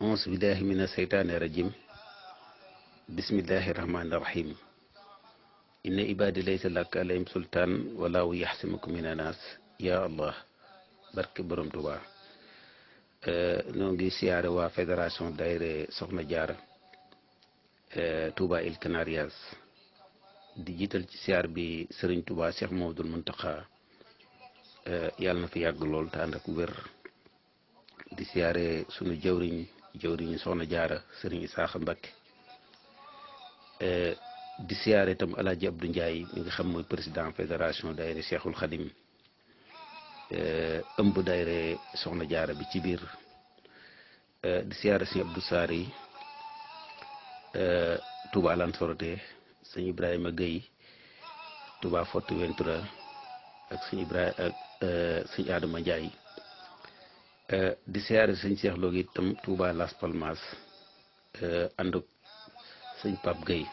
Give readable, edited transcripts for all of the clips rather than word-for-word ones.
auzu billahi mina seytaani rajim bismillahi rahmaani rahim inna ibadi laysa laka alayhim sultaan walaahu yaxsimuka mina naas ya allah barke borom Tuubaa. noo ngi siyaare waa fédération daayira Soxna Jaara Touba Îles Canaries di jiital ci siyaar bi Sëriñ Touba Cheikh Mouhamadoul Mountakha yàlla na fi yàgg lool te ànd ak wér. di siyaare sunu jëwriñu Soxna Jaara Sëriñ Isaaxa Mbakke. di siyaare itam Alaaji Abdou Ndiaye mi nga xam mooy président fédération daayira Cheikhul Khadim ëmb daayira Soxna Jaara bi ci biir. di siyaare sëñ Abdou Sari Touba Alansorote sëñ Ibrahima Gueye Touba Forteventura ak sëñ Ibrahima ak sëñ Adama Ndiaye. di siyaare sëñ Cheikh Lo itam Touba Las Palmas ànd ak sëñ Pape Gueye.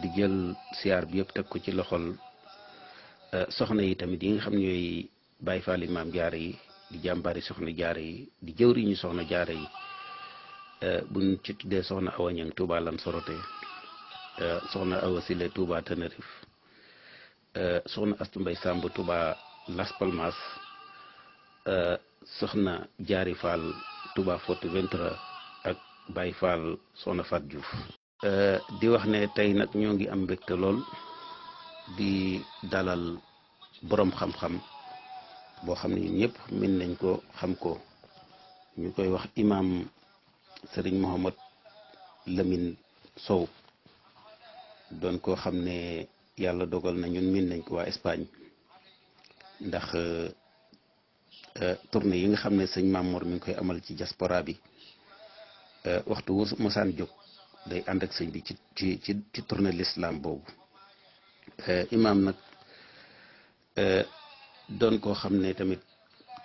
di jël siyaar bi yëpp teg ko ci loxol soxna yi tamit yi nga xam ñooy Baay Faal Maam Jaara yi di jàmbaari Soxna Jaara yi di jëwriñu Soxna Jaara yi. buñ ci tuddee soxna Awa Ñang Touba Lansorote soxna Awa Sile Touba Tenerife soxna Astu Mbay Samb Touba Las Palmas soxna Jaari Fall Touba Forteventura ak Baay Fall soxna Fat Diouf. di wax ne tey nag ñoo ngi am mbégte lool di dalal boroom xam-xam boo xam ne ñëpp min nañ ko xam ko ñu koy wax imam Sëriñ Mohamad Lamine Sow doon koo xam ne yàlla dogal na ñun miin nañ ko waa Espagne ndax tournée yi nga xam ne sëñ Mamour mi ngi koy amal ci diaspora bi waxtu wu mosaan jóg day ànd ak sëñ bi ci tournée l'islam boobu. imaam nag doon koo xam ne tamit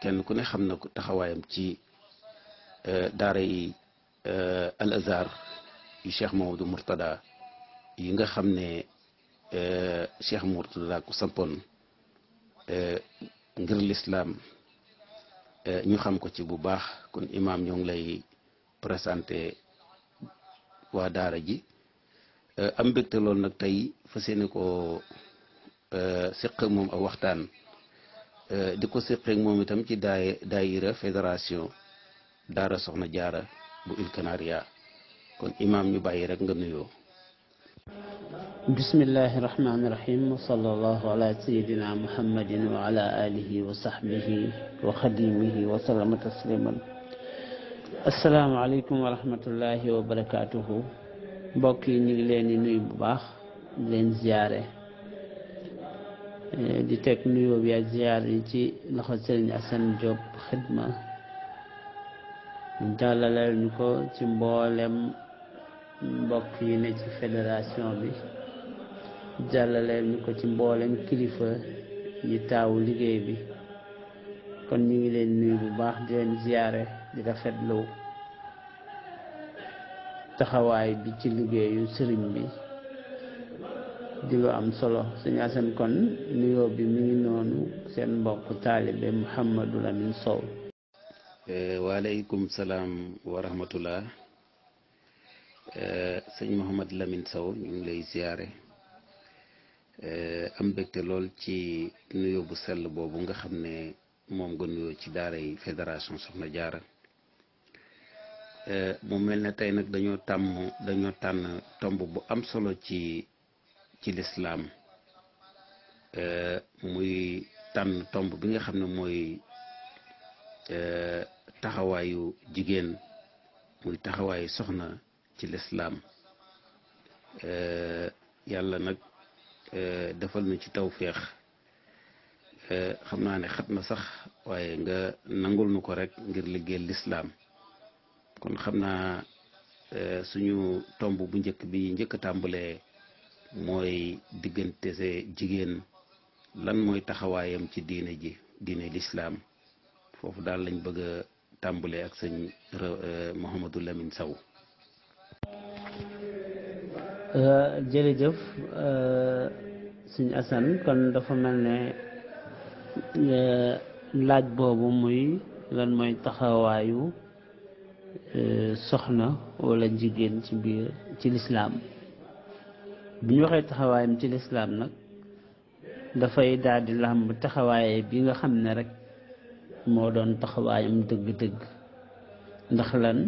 kenn ku ne xam na ko taxawaayam ci daara yi al azhar yu Cheikh Mamadou Mourtada yi nga xam ne Cheikh Mourtada ku sampoon ngir lislaam ñu xam ko ci bu baax. kon imaam ñoo ngi lay présenté waa daara ji am mbégte loolu nag tey fas yéene ko séq moom ak waxtaan di ko séqeek moom itam ci daayira fédération daara Soxna Jaara bu Îles Canaries. kon imaam ñu bàyyi rek nga nuyoo. bismillahi rahmaani rahim wa sallallahu ala sayidina muhammadin wa ala alihi wa sahbihi wa xadimihi wa sallama tasliman. asalaamaaleykum wa rahmatullahi wa barakaatuhu. mbokk yi ñu ngi leen di nuyu bu baax di leen ziyaare di teg nuyoo bi ak ziyaar yi ci loxo Sëriñ Assane Diop xidma jàllaleel ñu ko ci mboolem mbokk yi ne ci fédération bi jàllaleel ñu ko ci mboolem kilifa yi taawu liggéey bi. kon ñu ngi leen nuyu bu baax di leen ziyaare di rafetlu taxawaay bi ci liggéeyu sëriñ bi di lu am solo. sëñ Assane kon nuyoo bi mi ngi noonu seen mbokk taalibe Mouhamadou Lamine Sow. waaleykum salaam wa rahmatullah. sëñ Mouhamad Lamine Sow ñu ngi lay ziyaare am mbégte lool ci nuyoo bu sell boobu nga xam ne moom nga nuyoo ci daara yi fédération Soxna Jaara. mu mel ne tey nag dañoo tànn tomb bu am solo ci lislaam muy tànn tomb bi nga xam ne mooy taxawaayu jigéen muy taxawaayu soxna ci lislaam. yàlla nag defal na ci tawféex xam naa ne xat na sax waaye nga nangul nu ko rek ngir liggéeyal lislaam. kon xam naa suñu tomb bu njëkk bi njëkk a tàmbalee mooy diggante jigéen lan mooy taxawaayam ci diine lislaam. foofu daal lañ bëgg a tàmbalee ak sëñ Mouhamadou Lamine Sow. jërëjëf sëñ Assane kon dafa mel ne laaj boobu muy lan mooy taxawaayu soxna wala jigéen ci biir ci lislaam bu ñu waxee taxawaayam ci lislaam nag dafay daal di làmb taxawaay bi nga xam ne rek moo doon taxawaayam dëgg-dëgg ndax lan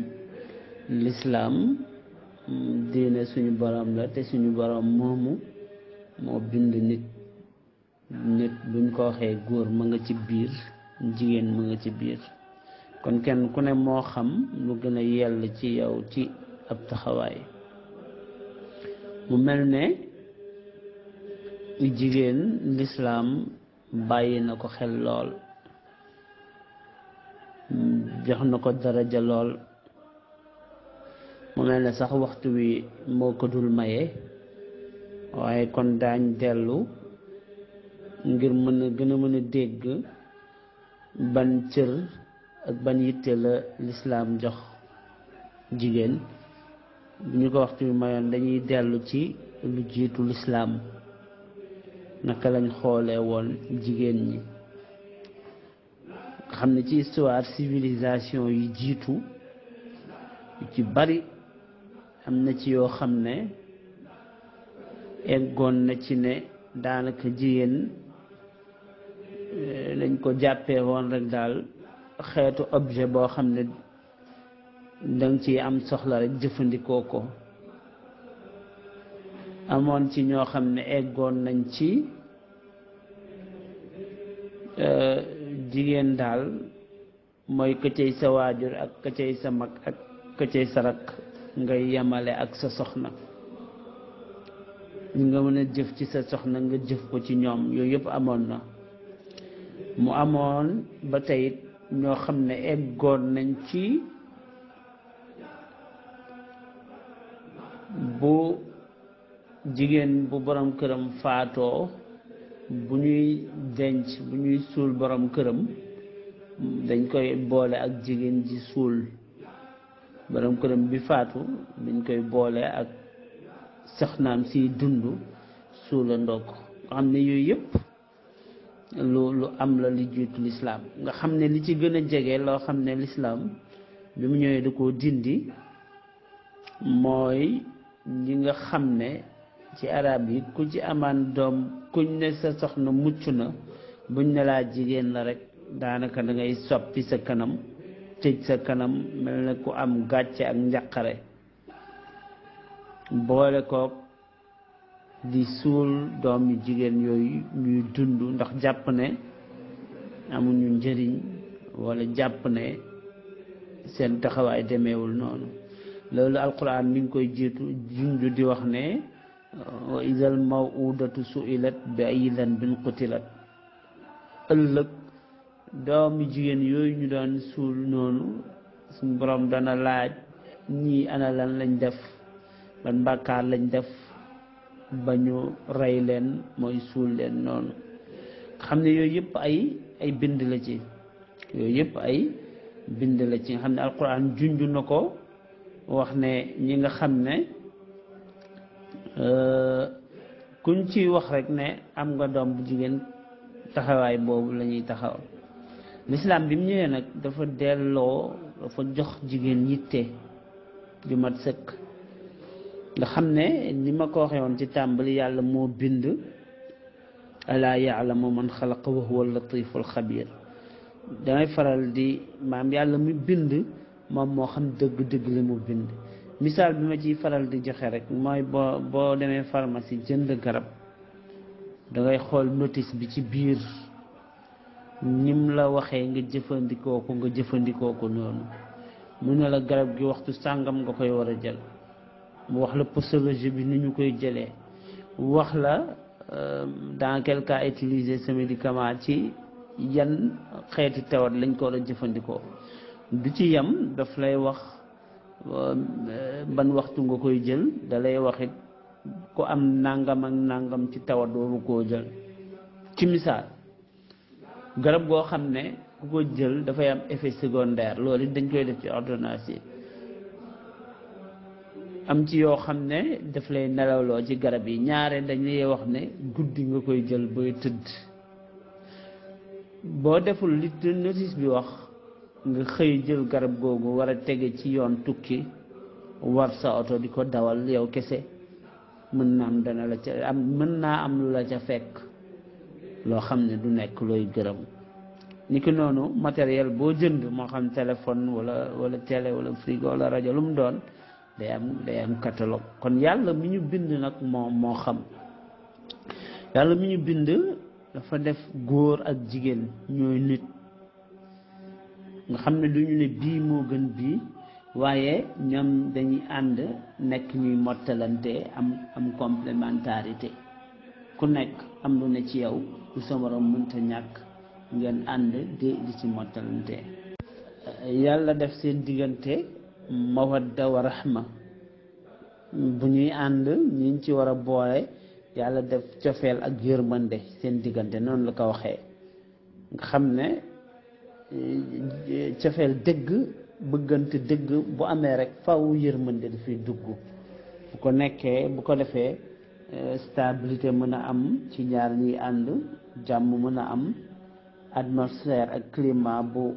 lislaam diine suñu borom la te suñu borom moomu moo bind nit buñ ko waxee góor ma nga ci biir jigéen ma nga ci biir kon kenn ku ne moo xam lu gën a yell ci yow ci ab taxawaay mu mel ne jigéen lislaam bàyyi na ko xel lool jox na ko daraja lool mu mel ne sax waxtu wi moo ko dul maye waaye kon daañ dellu ngir mën a gën a mën a dégg ban cër ak ban yitte la lislaam jox jigéen bu ñu ko waxtu wi mayoon dañuy dellu ci lu jiitu lislaam naka lañ xoolee woon jigéen ñi xam ne ci histoire civilisation yi jiitu yu ci bari am na ci yoo xam ne eggoon na ci ne daanaka jigéen dañ ko jàppee woon rek daal xeetu objet boo xam ne danga ci am soxla rek jëfandikoo ko amoon ci ñoo xam ne eggoon nañ ci jigéen daal mooy këccëy sa waajur ak këccëy sa mag ak këccëy sa rakk ngay yemale ak sa soxna nga mën a jëf ci sa soxna nga jëf ko ci ñoom yooyu yëpp amoon na mu amoon ba tey ñoo xam ne eggoon nañ ci bu jigéen bu borom këram faatoo bu ñuy denc bu ñuy suul borom këram dañ koy boole ak jigéen ji suul borom këram bi faatu dañ koy boole ak soxnaam si dund suula ndokk nga xam ne yooyu yëpp lu am la li jiitu lislaam nga xam ne li ci gën a jege loo xam ne lislaam bi mu ñëwee da koo dindi mooy ñi nga xam ne ci arab yi ku ci amaan doom kuñ ne sa soxna mucc na buñ ne laa jigéen la rek daanaka da ngay soppi sa kanam tëj sa kanam mel na ku am gàcce ak njàqare boole kook di suul doom yu jigéen yooyu ñuy dund ndax jàpp ne amuñu njëriñ wala jàpp ne seen taxawaay demeewul noonu loolu alquran mi ngi koy jiitu junju di wax ne wa idal mawudatu suilat bi ay dhanbin qutilat ëllëg doomi jigéen yooyu ñu doon suul noonu suñ borom dana laaj ñii ana lan lañ def ban bàkkaar lañ def ba ñu rey leen mooy suul leen noonu xam ne yooyu yëpp ay bind la ci yooyu yëpp ay bind la ci nga xam ne alquran junj na ko wax ne ñi nga xam ne kuñ ci wax rek ne am nga doom bu jigéen taxawaay boobu la ñuy taxaw lislaam bi mu ñëwee nag dafa delloo dafa jox jigéen yitte ju mat sëkk nga xam ne ni ma ko waxee woon ci tàmbali yàlla moo bind alaa yaalamu man xalaqa wa huwa latiful xabir damay faral di maam yàlla mu bind moom moo xam dëgg-dëgg li mu bind misaal bi ma ciy faral di joxe rek mooy boo demee pharmacie jënd garab dangay xool notice bi ci biir nim la waxee nga jëfandikoo ko noonu mu ne la garab gi waxtu sàngam nga koy war a jël mu wax la posologie bi ni ñu koy jëlee wax la dans quel cas utiliser ce médicament ci yan xeeti tawat lañ ko war a jëfandikoo du ci yam daf lay wax ban waxtu nga koy jël da lay waxit ku am nangam ak nangam ci tawat waru koo jël ci misaal garab goo xam ne ku ko jël dafay am effet secondaire loolu it dañ koy def ci ordonnance yi am ci yoo xam ne daf lay nelawloo ci garab yi ñaare dañ lay wax ne guddi nga koy jël booy tëdd boo deful li notice bi wax nga xëy jël garab googu war a tege ci yoon tukki war sa oto di ko dawal yow kese mën naa am dana la ca am mën naa am lu la ca fekk loo xam ne du nekk looy gërëm ni ki noonu matériel boo jënd moo xam téléphone wala télé wala frigo wala rajo lu mu doon day am catalogue. kon yàlla mi ñu bind nag moo xam yàlla mi ñu bind dafa def góor ak jigéen ñooy nit nga xam ne duñu ne bii moo gën bii waaye ñoom dañuy ànd nekk ñuy mottalante am complémentarité ku nekk am lu ne ci yow lu sa morom mënta ñàkk ngeen ànd di ci mottalante. yàlla def seen diggante mawadda wa rahma bu ñuy ànd ñi ci war a boole yàlla def cofeel ak yërmande seen diggante noonu la ko waxee nga xam ne cofeel dëgg bëggante dëgg bu amee rek faw yërmande dafay dugg bu ko defee stabilité mën a am ci ñaar ñiy ànd jàmm mën a am atmosphère ak climat bu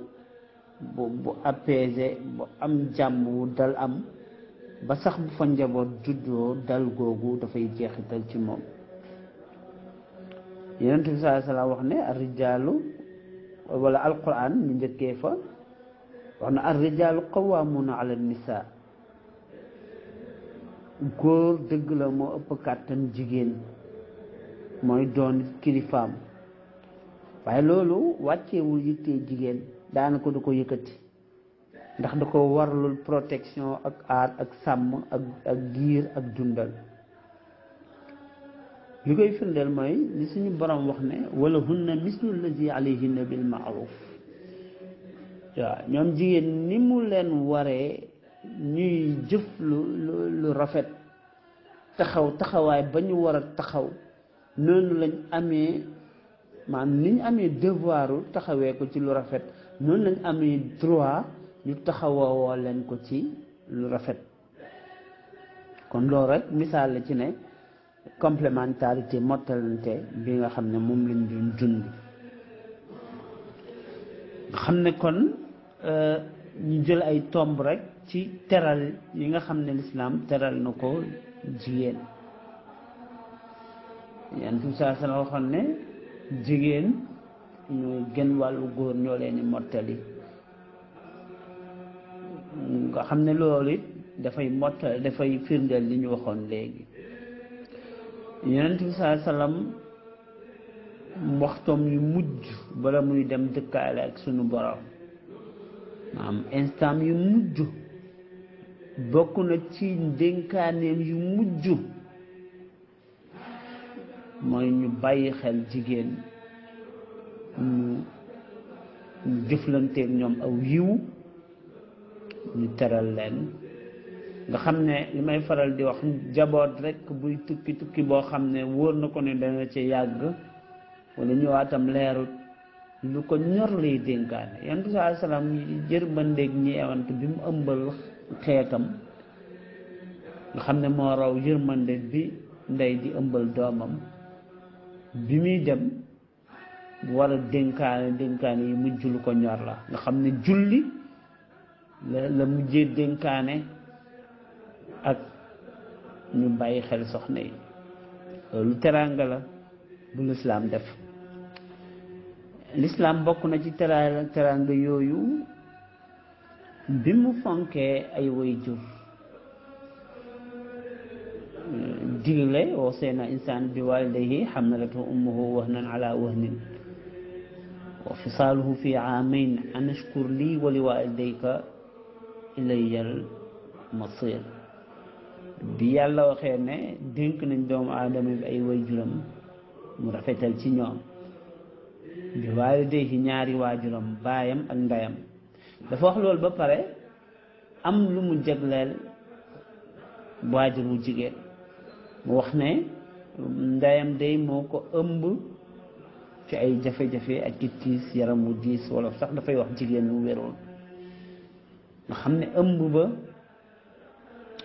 apaisé bu am jàmm bu dal am ba sax bu fa njaboot juddoo dal googu dafay jeexital ci moom. Yonent bi sallallahu alayhi wa sallam wax ne ar-rijaalu wala alquran ñu njëkkee fa wax na ar-rijaalu qawwaamuuna ala nisaa góor dëgg la moo ëpp kàttan jigéen mooy doon kilifaam waaye loolu wàcceewul yittee jigéen daanaka du ko yëkkati ndax da ko warlul protection ak aar ak sàmm ak giir ak dundal li koy firndeel mooy li suñu borom wax ne wala hunna mislu allazi alayhinna bil ma'ruf waaw ñoom jigéen ni mu leen waree ñuy jëf lu rafet taxawaay ba ñu war a taxaw noonu lañ amee maanaam ni ñu amee devoiru taxawee ko ci lu rafet noonu lañ amee droit ñu taxawoo leen ko ci lu rafet. kon loolu rek misaal la ci ne complémentarité mottalante bi nga xam ne moom lañ doon dund nga xam ne kon ñu jël ay tomb rek ci teral yi nga xam ne lislaam teral na ko jigéen. Yonent bi sallallahu alayhi wa sallam waxoon ne jigéen ñooy gën wàllu góor ñoo leen di mottali nga xam ne loolu it dafay firndeel li ñu waxoon léegi. Yonent bi sallallahu alayhi wa sallam waxtoom yu mujj bala muy dem dëkkaale ak sunu borom maanaam instant yu mujj bokk na ci dénkaaneem yu mujj mooy ñu bàyyi xel jigéen ñu jëflanteeg ñoom aw yiw ñu teral leen nga xam ne li may faral di wax jaboot rek buy tukki boo xam ne wóor na ko ne dana ci yàgg wala ñëwaatam leerut lu ko ñor lay dénkaane. Yonent bi sallallahu alayhi wa sallam yërmandeeg ñeewant bi mu ëmbal xeetam nga xam ne moo raw yërmande bi ndey di ëmbal doomam bi muy dem war a dénkaane yi mujj lu ko ñor la nga xam ne julli la mujjee dénkaane ak ñu bàyyi xel soxna yi loolu teraanga la bu lislaam def. lislaam bokk na ci teraanga yooyu bi mu fonkee ay waajur digle wassayna insaan bi waalidayhi hamalathu ummuhu wahnan ala wahnin wa fisaaluhu fi aamayn an ashkur lii wa li waalidayka ilayyal masiir bi yàlla waxee ne dénk nañ doomu aadama bi ay waajuram mu rafetal ci ñoom bi waalidayhi ñaari waajuram baayam ak ndeyam dafa wax loolu ba pare am lu mu jagleel waajur wu jigéen mu wax ne ndeyam day moo ko ëmb ci ay jafe-jafe ak ci tiis yaram wu diis wala sax dafay wax jigéen mu wéroon nga xam ne ëmb ba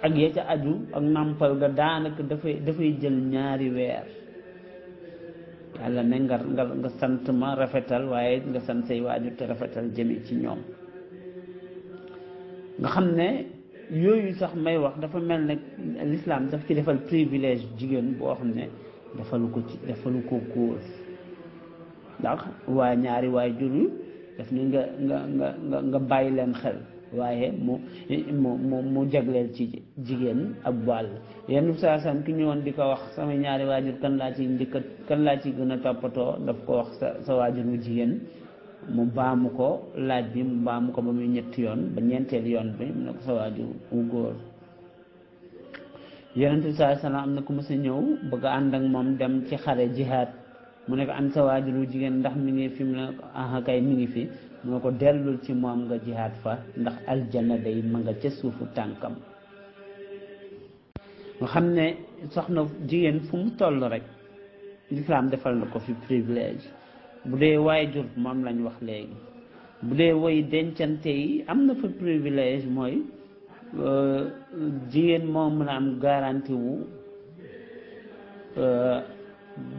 ak ya ca aju ak nàmpal ga daanaka dafay jël ñaari weer yàlla ne nga sant ma rafetal waaye nga sant say waajur te rafetal jëme ci ñoom nga xam ne yooyu sax may wax dafa mel ne l'islam daf ci defal privilège jigéen boo xam ne defalu ko góor ndax waa ñaari waay jur yi daf ni nga bàyyi leen xel waaye mu jagleel ci jigéen ab wàll yenn saa sam ki ñëwoon di ko wax sama ñaari waajur kan laa ci gën a toppatoo daf ko wax sa waajur wu jigéen mu baamu ko laaj bi mu baamu ko ba muy ñetti yoon ba ñeenteel yoon bi mu ne ko sa waajur wu góor yonent bi saa salaam am na ku mës a ñëw bëgg a ànd ak moom dem ci xare jihaad mu ne ko an sa waajur wu jigéen ndax mi ngi fi mu ne ko kay mi ngi fi mu ne ko dellul ci moom nga jihaad fa ndax aljanna day ma nga ca suufu tànkam nga xam ne soxna jigéen fu mu toll rek lislaam defal na ko fi privilège bu dee waajur moom lañ wax léegi bu dee woy dencante yi am na fa privilège mooy jigéen moo mën a am garantie wu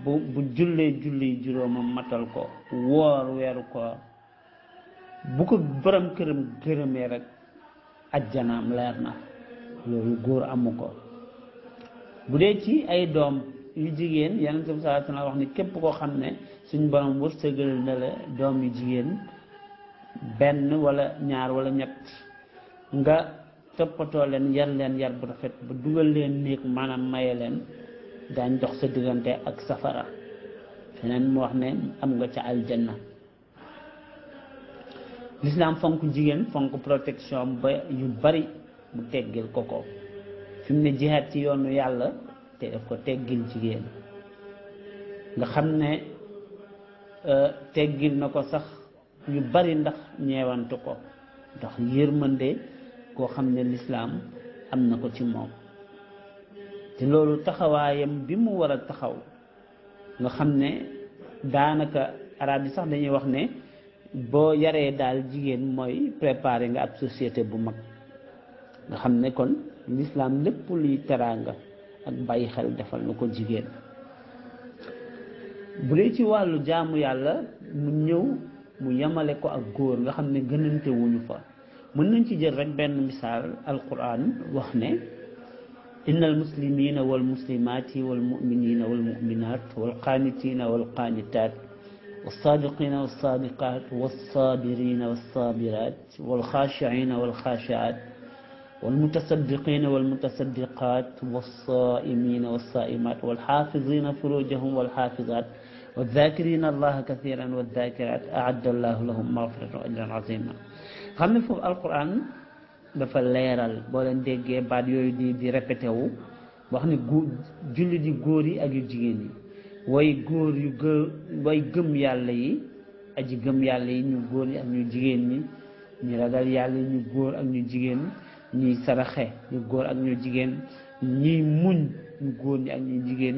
bu julli juróomam matal ko woor weeru koor bu ko borom këram gërëmee rek ajjanaam leer na loolu góor amu ko bu dee ci ay doom yu jigéen Yonent bi sallallahu alayhi wa sallam wax ni képp koo xam ne suñ borom wërsëgal na la doom yu jigéen benn wala ñaar wala ñett nga toppatoo leen yar bu rafet ba dugal leen néeg maanaam maye leen daañ dox sa diggante ak safara feneen mu wax ne am nga ca aljanna lislaam fonk jigéen fonk protection ba yu bari mu teggil ko fi mu ne jihaad ci yoonu yàlla te daf ko teggil jigéen nga xam ne teggil na ko sax yu bari ndax ñeewantu ko ndax yërmande koo xam ne lislaam am na ko ci moom te loolu taxawaayam bi mu war a taxaw nga xam ne daanaka arab yi sax dañuy wax ne boo yaree daal jigéen mooy préparer nga ab société bu mag nga xam ne kon lislaam lépp luy teraanga ak bàyyi xel defal na ko jigéen bu dee ci wàllu jaamu yàlla mu ñëw mu yemale ko ak góor nga xam ne gënante wuñu fa mën nañ ci jël rek benn misaal alquran wax ne inna almuslimina walmuslimati walmuminina walmuminat walqanitina walqanitat والصادقين والصادقات والصابرين والصابرات والخاشعين والخاشعات والمتصدقين والمتصدقات والصائمين والصائمات والحافظين فروجهم والحافظات والذاكرين الله كثيرا والذاكرات أعد الله لهم مغفرة وأجرا عظيما xam ne foofu alquran dafa leeral boo leen déggee baat yooyu di répété wu wax ne julli di góor yi ak yu jigéen yi way góor yu way gëm yàlla yi aji gëm yàlla yi ñu góor ñi ak ñu jigéen ñi ñu ragal yàlla yi ñu góor ak ñu jigéen ñuy saraxe ñu góor ak ñu jigéen ñiy muñ ñu góor ñi ak ñu jigéen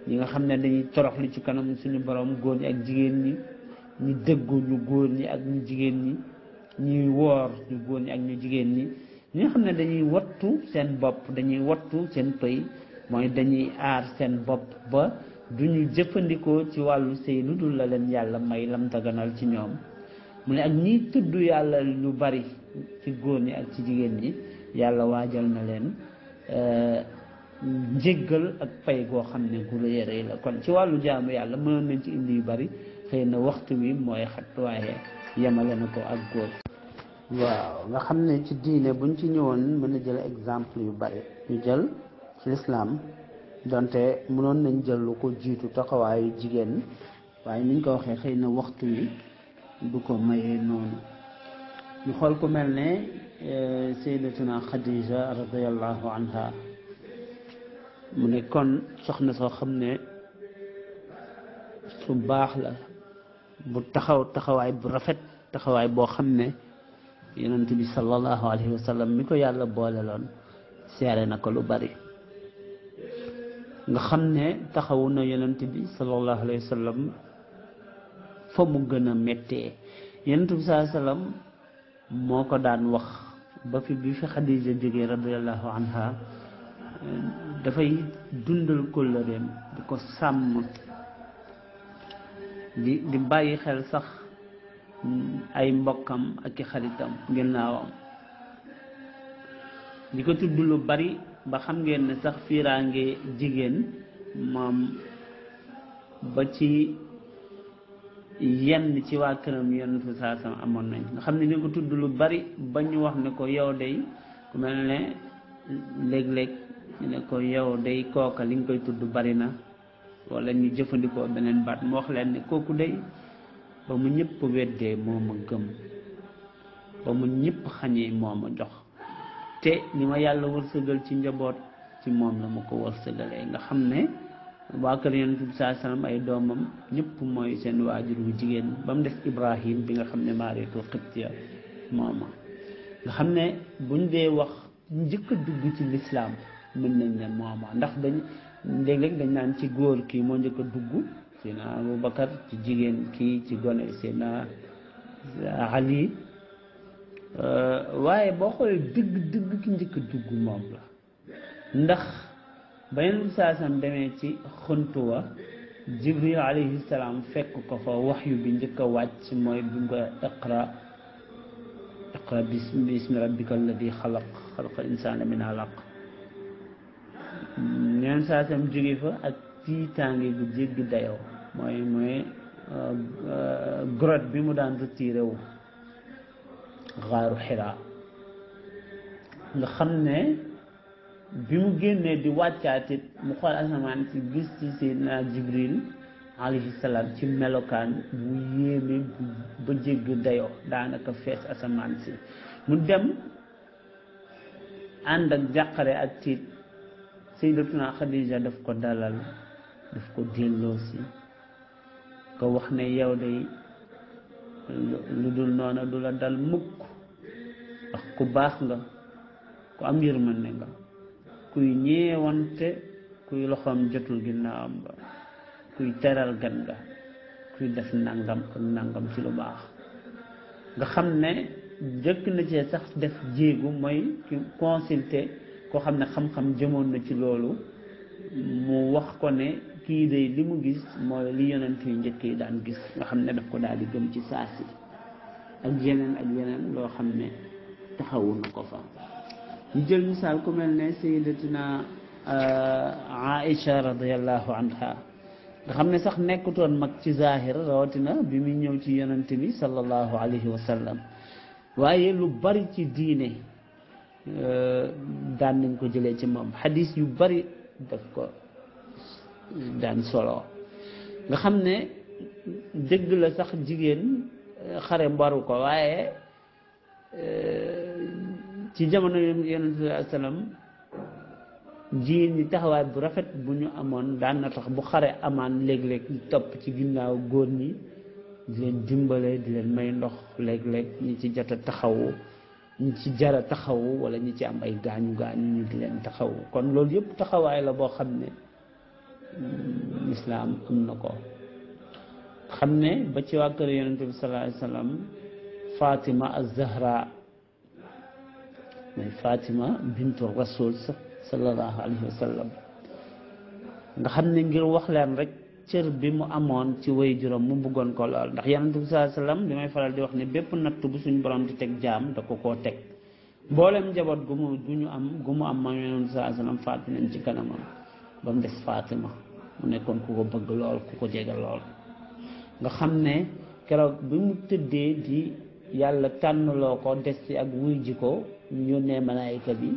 ñi nga xam ne dañuy toroxlu ci kanam suñu borom góor ñi ak jigéen ñi ñu dëggu ñu góor ñi ak ñu jigéen ñi ñuy woor ñu góor ñi ak ñu jigéen ñi ñi nga xam ne dañuy wattu seen bopp dañuy wattu seen pëy mooy dañuy aar seen bopp ba duñu jëfandikoo ci wàllu sëy lu dul la leen yàlla may lam daganal ci ñoom mu ne ak ñiy tudd yàlla lu bari ci góor ñi ak ci jigéen ñi yàlla waajal na leen njéggal ak pay goo xam ne gu la yërëy la kon ci wàllu jaamu yàlla mënoon nañ ci indi yu bari xëy na waxtu wi mooy xat waaye yemale na ko ak góor waaw nga xam ne ci diine buñ ci ñëwoon mën a jël exemple yu bari ñu jël ci lislaam donte mënoon nañ jël lu ko jiitu taxawaayu jigéen waaye niñ ko waxee xëy na waxtu wi du ko mayee noonu ñu xool ku mel ne sayyidatuna Khadija radiyallahu anha mu ne kon soxna soo xam ne su baax la bu taxawaay bu rafet taxawaay boo xam ne yonent bi sallallahu alayhi wa sallam mi ko yàlla booleloon seere na ko lu bari nga xam ne taxawu na yonent bi sallallahu alayhi wa sallam fa mu gën a méttee yonent bi sallallahu alayhi wa sallam moo ko daan wax ba bi fi Xadija jógee radiyallahu anha dafay dundal kóllëreem di ko sàmm di bàyyi xel sax ay mbokkam ak i xaritam ginnaawam di ko tudd lu bari ba xam ngeen ne sax fiiraange jigéen moom ba ci yenn ci waa këram Yonent bi saa sam amoon nañ nga xam ne di ko tudd lu bari ba ñu wax ne ko yow day ku mel ne léeg-léeg ñu ne ko yow day kooka li nga koy tudd bari na wala ñu jëfandikoo beneen baat mu wax leen ne kooku day ba mu ñëpp weddee moo ma gëm ba mu ñëpp xañee moo ma jox te ni ma yàlla wërsëgal ci njaboot ci moom la ma ko wërsëgalee nga xam ne waa kër Yonent bi saa sallam ay doomam ñëpp mooy seen waajur wu jigéen ba mu des Ibrahim bi nga xam ne Maariyatu Xibtiya mooma nga xam ne buñ dee wax njëkk a dugg ci lislaam mën nañ ne mooma ndax dañ léeg-léeg dañ naan ci góor kii moo njëkk a dugg Seydina Abubakar ci jigéen kii ci gone Seydina Ali waaye boo xoolee dëgg ki njëkk a dugg moom la ndax ba Yonent bi saa sallam demee ci xuntuwa Jibril alayhi salaam fekk ko fa waxyu bi njëkk a wàcc mooy bi nga iqra bismi rabbika alladi xalaqal insaana min alaq Yonent saa sallam jóge fa ak tiitaange gu jéggi dayoo mooy grotte bi mu daan retiré wu xaaru Xiraa nga xam ne bi mu génnee di wàccaatit mu xool asamaan si gis ci Seydina Jibril alayhi salaam ci melokaan bu yéeme ba jéggi dayoo daanaka fees asamaan si mu dem ànd ak jàqare ak tiit Sayyidatuna Xadija daf ko dalal daf ko delloosi ko wax ne yow de lu dul noona du la dal mukk ndax ku baax nga ku am yërmande nga kuy ñeewante kuy loxoom jotul ginnaawam nga kuy teral gan nga kuy def nangam ak nangam ci lu baax nga xam ne jëkk na cee sax def jéegu mooy ki consulter koo xam ne xam-xam jëmoon na ci loolu mu wax ko ne kii de li mu gis mooy li yonent yu njëkk yi daan gis nga xam ne daf ko daal di gëm ci saasi ak yeneen loo xam ne taxawu na ko fa ñu jël misaal ku mel ne sayyidatuna Aïcha radiyallahu anha nga xam ne sax nekkutoon mag ci zahir rawatina bi muy ñëw ci yonent bi sallallahu alayhi wa sallam waaye lu bari ci diine daan nañ ko jëlee ci moom xadis yu bari daf ko daan solo nga xam ne dëgg la sax jigéen xare mbaru ko waaye ci jamono yonent bi sallam jigéen ñi taxawaay bu rafet bu ñu amoon daan na tax bu xare amaan léeg-léeg ñu topp ci ginnaaw góor ñi di leen dimbale di leen may ndox léeg-léeg ñi ci jot a taxawu ñi ci jara taxawu wala ñi ci am ay gaañu ñu di leen taxawu kon loolu yëpp taxawaay la boo xam ne lislaam am na ko xam ne ba ci waa kër yonent bi sallallahu alayhi wa sallam Fatima az-Zahra mooy Fatima bintu rasul sallallahu alayhi wa sallam nga xam ne ngir wax leen rek cër bi mu amoon ci way juróom mu bëggoon ko lool ndax yonent bi sallallahu alayhi wa sallam li may faral di wax ne bépp natt bu suñu borom di teg jaam da ko koo teg mboolem njaboot gu mu am moom yonent bi sallallahu alayhi wa sallam faatu nañ ci kanamam ba mu des Fatima mu nekkoon ku ko bëgg lool ku ko jege lool nga xam ne keroog bi mu tëddee di yàlla tànnloo ko des ci ak wuy ji ko ñu yónnee malaayika bi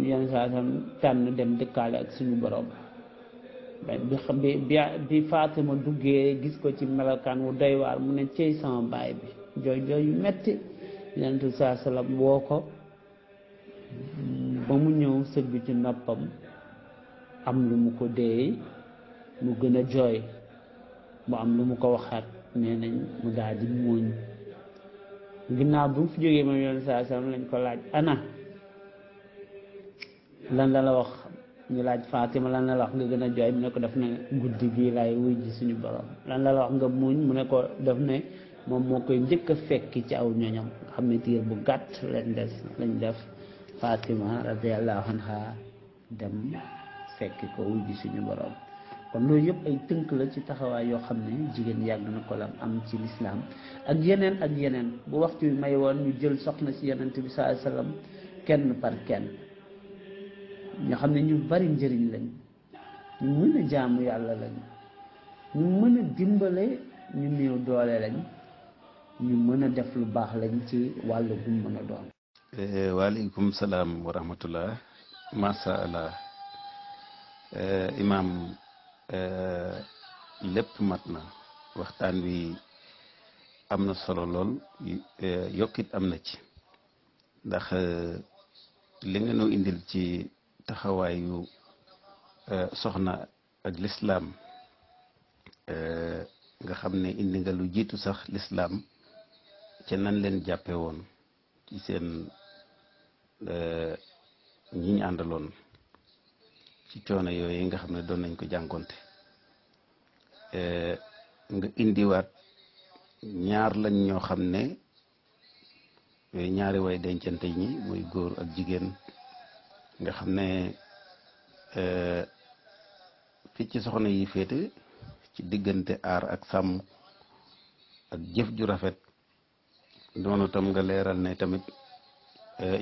yenn saa sam tànn dem dëkkaale ak suñu borom bi Fatima duggee gis ko ci melokaan wu doy waar mu ne cey sama baay bi jooy yu metti yenn saa salaam woo ko ba mu ñëw sëgg ci noppam am lu mu ko dee mu gën a jooy mu am lu mu ko waxaat nee nañ mu daal di muuñ ginnaaw bu mu fi jógee moom yoon saa sallam lañ ko laaj ana lan la wax ñu laaj Fatima lan la wax nga gën a jooy mu ne ko def ne guddi gii laay wuy ji suñu borom lan la wax nga muuñ mu ne ko def ne moom moo koy njëkk a fekki ci aw ñoñam nga xam ne tiir bu gàtt lañ def Fatima radiyallahu anha dem fekki ko wuy ji suñu borom kon loolu yëpp ay tënk la ci taxawaay yoo xam ne jigéen yàgg na ko la am ci lislaam ak yeneen bu waxtu bi may woon ñu jël soxna si yonent bi sallallahu alayhi wasallam kenn par kenn ñoo xam ne ñu bari njëriñ lañ ñu mën a jaamu yàlla lañ ñu mën a dimbale ñu néew doole lañ ñu mën a def lu baax lañ ci wàllu bu mën a doon. waaleykum salaam wa rahmatullah masha allah imaam lépp mat na waxtaan wi am na solo lool yokkit am na ci ndax li nga noo indil ci taxawaayu soxna ak lislaam nga xam ne indi nga lu jiitu sax lislaam ca nan leen jàppe woon ci seen ñi ñu àndaloon ci coono yooyu nga xam ne doon nañ ko jànkonte nga indiwaat ñaar lañ ñoo xam ne ñaari way dencante ñi muy góor ak jigéen nga xam ne fi ci soxna yi féete ci diggante aar ak sàmm ak jëf ju rafet noonu tam nga leeral ne tamit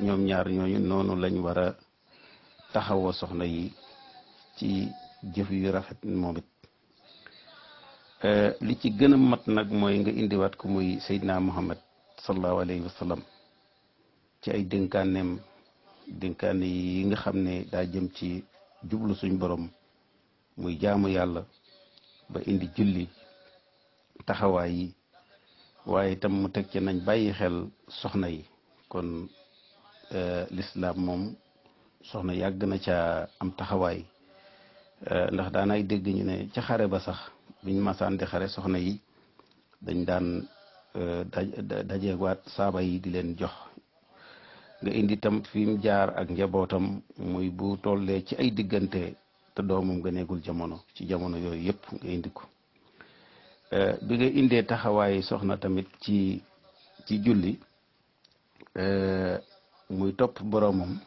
ñoom ñaar ñooñu noonu lañ war a taxawoo soxna yi ci jëf yu rafet moom it li ci gën a mat nag mooy nga indiwaat ko muy Seydina Muhammad sallallahu alayhi wa sallam ci ay dénkaane yi nga xam ne daa jëm ci jublu suñ borom muy jaamu yàlla ba indi julli taxawaay yi waaye itam mu teg ci nañ bàyyi xel soxna yi kon lislaam moom soxna yàgg na ca am taxawaay ndax daanay dégg ñu ne ca xare ba sax biñ masaan di xare soxna yi dañ daan dajeewaat saaba yi di leen jox nga indi tam fi mu jaar ak njabootam muy bu tollee ci ay diggante te doomam gëneegul jamono ci jamono yooyu yëpp nga indi ko bi nga indee taxawaay soxna tamit ci julli muy topp boroomam